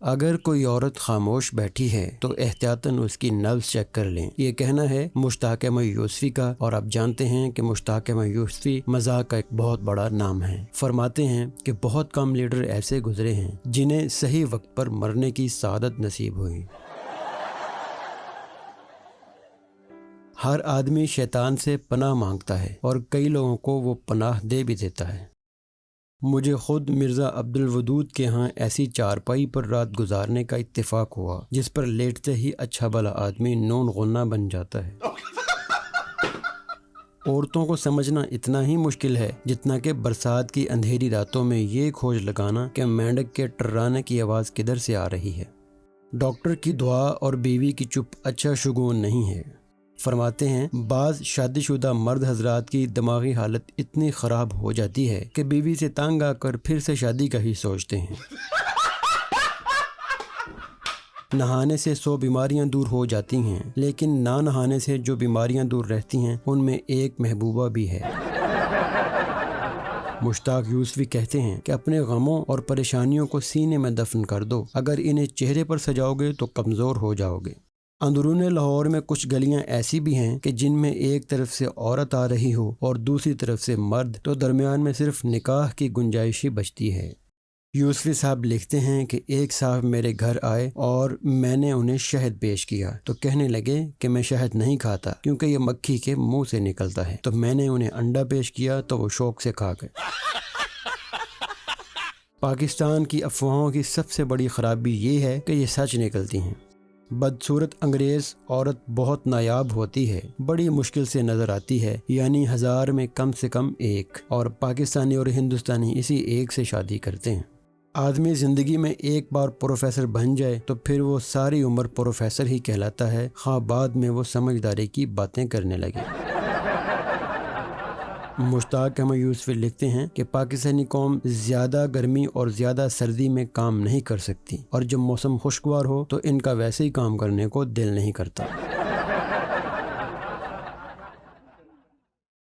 اگر کوئی عورت خاموش بیٹھی ہے تو احتیاطاً اس کی نبض چیک کر لیں۔ یہ کہنا ہے مشتاقہ یوسفی کا، اور آپ جانتے ہیں کہ مشتاقہ یوسفی مزاح کا ایک بہت بڑا نام ہے۔ فرماتے ہیں کہ بہت کم لیڈر ایسے گزرے ہیں جنہیں صحیح وقت پر مرنے کی سعادت نصیب ہوئی۔ ہر آدمی شیطان سے پناہ مانگتا ہے اور کئی لوگوں کو وہ پناہ دے بھی دیتا ہے۔ مجھے خود مرزا عبدالودود کے ہاں ایسی چارپائی پر رات گزارنے کا اتفاق ہوا جس پر لیٹتے ہی اچھا بھلا آدمی نون غنہ بن جاتا ہے۔ عورتوں کو سمجھنا اتنا ہی مشکل ہے جتنا کہ برسات کی اندھیری راتوں میں یہ کھوج لگانا کہ مینڈک کے ٹرانے کی آواز کدھر سے آ رہی ہے۔ ڈاکٹر کی دعا اور بیوی کی چپ اچھا شگون نہیں ہے۔ فرماتے ہیں بعض شادی شدہ مرد حضرات کی دماغی حالت اتنی خراب ہو جاتی ہے کہ بیوی سے تنگ آ کر پھر سے شادی کا ہی سوچتے ہیں۔ نہانے سے 100 بیماریاں دور ہو جاتی ہیں، لیکن نہ نہانے سے جو بیماریاں دور رہتی ہیں ان میں ایک محبوبہ بھی ہے۔ مشتاق یوسفی کہتے ہیں کہ اپنے غموں اور پریشانیوں کو سینے میں دفن کر دو، اگر انہیں چہرے پر سجاؤ گے تو کمزور ہو جاؤ گے۔ اندرون لاہور میں کچھ گلیاں ایسی بھی ہیں کہ جن میں ایک طرف سے عورت آ رہی ہو اور دوسری طرف سے مرد، تو درمیان میں صرف نکاح کی گنجائش ہی بچتی ہے۔ یوسفی صاحب لکھتے ہیں کہ ایک صاحب میرے گھر آئے اور میں نے انہیں شہد پیش کیا تو کہنے لگے کہ میں شہد نہیں کھاتا کیونکہ یہ مکھی کے منہ سے نکلتا ہے، تو میں نے انہیں انڈا پیش کیا تو وہ شوق سے کھا گئے۔ پاکستان کی افواہوں کی سب سے بڑی خرابی یہ ہے کہ یہ سچ نکلتی ہیں۔ بدصورت انگریز عورت بہت نایاب ہوتی ہے، بڑی مشکل سے نظر آتی ہے، یعنی 1000 میں کم سے کم ایک، اور پاکستانی اور ہندوستانی اسی ایک سے شادی کرتے ہیں۔ آدمی زندگی میں ایک بار پروفیسر بن جائے تو پھر وہ ساری عمر پروفیسر ہی کہلاتا ہے، خواہ بعد میں وہ سمجھداری کی باتیں کرنے لگے۔ مشتاق احمد یوسفی لکھتے ہیں کہ پاکستانی قوم زیادہ گرمی اور زیادہ سردی میں کام نہیں کر سکتی، اور جب موسم خوشگوار ہو تو ان کا ویسے ہی کام کرنے کو دل نہیں کرتا۔